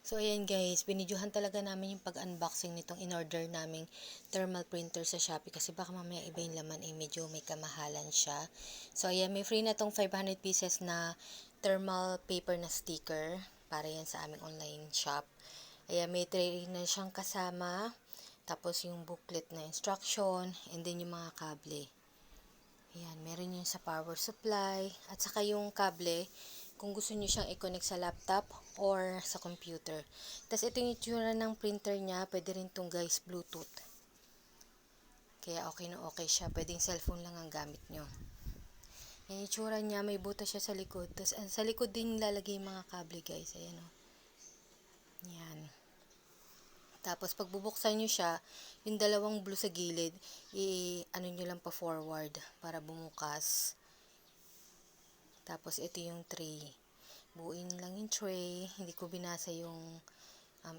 So, ayan guys, binidyohan talaga namin yung pag-unboxing nitong in-order naming thermal printer sa Shopee kasi baka mamaya iba yung laman medyo may kamahalan siya. So, ayan, may free na tong 500 pieces na thermal paper na sticker para yan sa aming online shop. Ayan, may tray na siyang kasama, tapos yung booklet na instruction, and then yung mga kable. Ayan, meron yun sa power supply, at saka yung kable, kung gusto nyo siyang i-connect sa laptop or sa computer. Tapos ito yung itsura ng printer niya, pwede rin tong guys, Bluetooth. Kaya okay na okay siya, pwedeng cellphone lang ang gamit nyo. Yung itsura niya, may butas siya sa likod. Tapos sa likod din lalagay yung mga kable guys, ayan o. Yan. Tapos, pag bubuksan nyo siya, yung dalawang blue sa gilid, ano nyo lang pa forward para bumukas. Tapos, ito yung tray. Buuin lang yung tray. Hindi ko binasa yung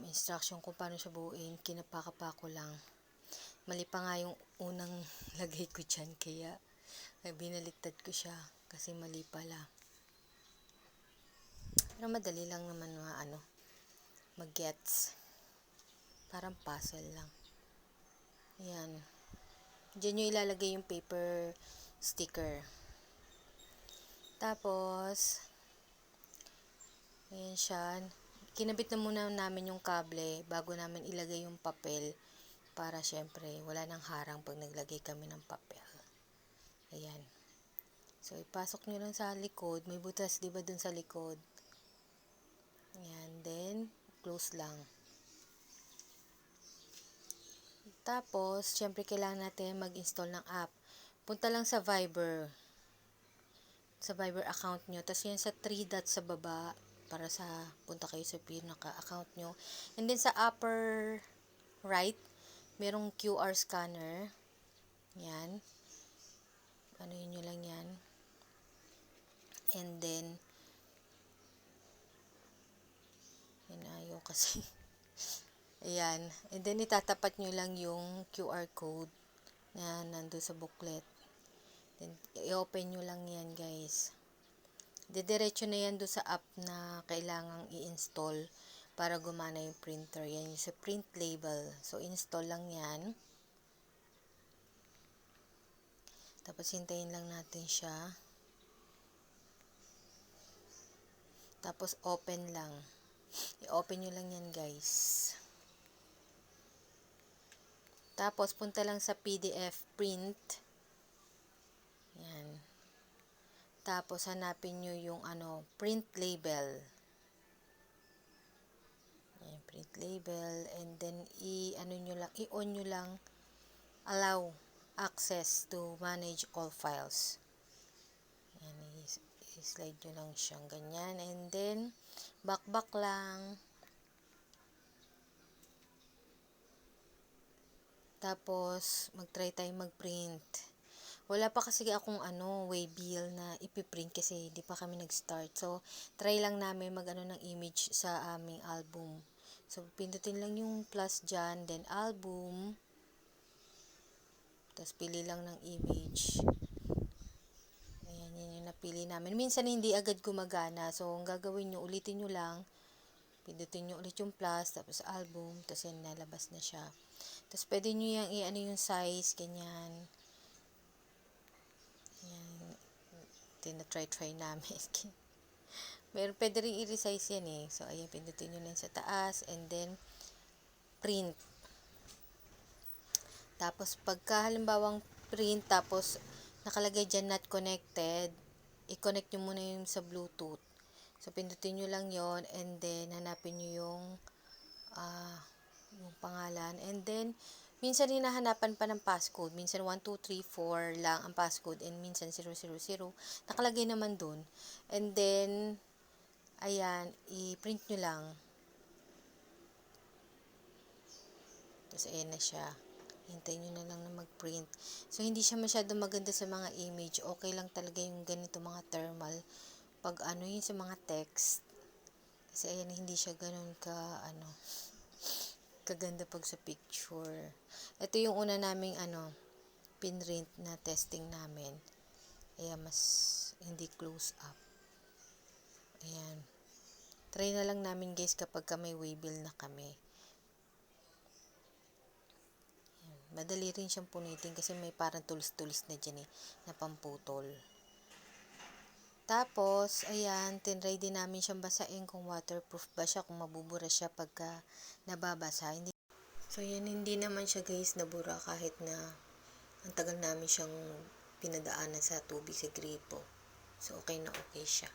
instruction kung paano siya buuin. Kinapaka ko lang. Mali pa nga yung unang lagay ko dyan. Kaya, binaliktad ko siya. Kasi mali pala. Pero madali lang naman mag-gets. Parang puzzle lang. Ayan. Diyan nyo ilalagay yung paper sticker. Tapos, ayan siya. Kinabit na muna namin yung kable bago namin ilagay yung papel para syempre wala nang harang pag naglagay kami ng papel. Ayan. So, ipasok nyo lang sa likod. May butas, diba, dun sa likod. Ayan. Then, close lang. Tapos, syempre kailangan natin mag-install ng app. Punta lang sa Viber account nyo. Tapos yan sa 3 dots sa baba para sa punta kayo sa pinaka-account nyo. And then sa upper right, merong QR scanner. Yan. Ano yun nyo lang yan. And then, ayaw kasi. Ayan. And then, itatapat nyo lang yung QR code na nandun sa booklet. Then, i-open nyo lang yan, guys. Didiretso na yan doon sa app na kailangang i-install para gumana yung printer. Yan yung sa print label. So, install lang yan. Tapos, hintayin lang natin siya. Tapos, open lang. I-open nyo lang yan, guys. Tapos, punta lang sa PDF print. Yan. Tapos, hanapin nyo yung print label. Yan, print label. And then, i-on nyo lang, allow access to manage all files. Yan, i-slide nyo lang siyang ganyan. And then, back lang. Tapos, mag-try tayo mag-print. Wala pa kasi akong waybill na ipiprint kasi di pa kami nag-start. So, try lang namin mag ng image sa aming album. So, pindutin lang yung plus dyan, then album. Tapos, pili lang ng image. Ayan, yan yung napili namin. Minsan, hindi agad gumagana. So, ang gagawin nyo, ulitin nyo lang. Pindutin nyo ulit yung plus, tapos album, tapos yan, nalabas na siya. Tapos, pwede nyo yung yung size, ganyan. Yan. Tinatry namin. Pero, pwede rin i-resize yan eh. So, ayan, pindutin nyo lang sa taas, and then, print. Tapos, pagka halimbawang print, tapos, nakalagay dyan not connected, i-connect nyo muna yung sa Bluetooth. So, pindutin nyo lang yon, and then, hanapin nyo yung pangalan. And then, minsan hinahanapan pa ng passcode. Minsan 1, 2, 3, 4 lang ang passcode, and minsan 000. Nakalagay naman dun. And then, ayan, i-print nyo lang. Tapos, ayan na siya. Hintayin nyo na lang na mag-print. So, hindi siya masyadong maganda sa mga image. Okay lang talaga yung ganito mga thermal. Pag yun sa mga text. Kasi, ayan, hindi siya ganun kaganda pag sa picture. Ito yung una naming pinrint na testing namin. Ayan, mas hindi close up. Ayan. Try na lang namin guys kapag may waybill na kami. Madali rin siyang punitin kasi may parang tulis-tulis na dyan na pamputol. Tapos, ayan, tinry din namin siyang basain kung waterproof ba siya, kung mabubura siya pagka nababasa. So, yan, hindi naman siya guys nabura kahit na ang tagal namin siyang pinadaanan sa tubig sa gripo. So, okay na okay siya.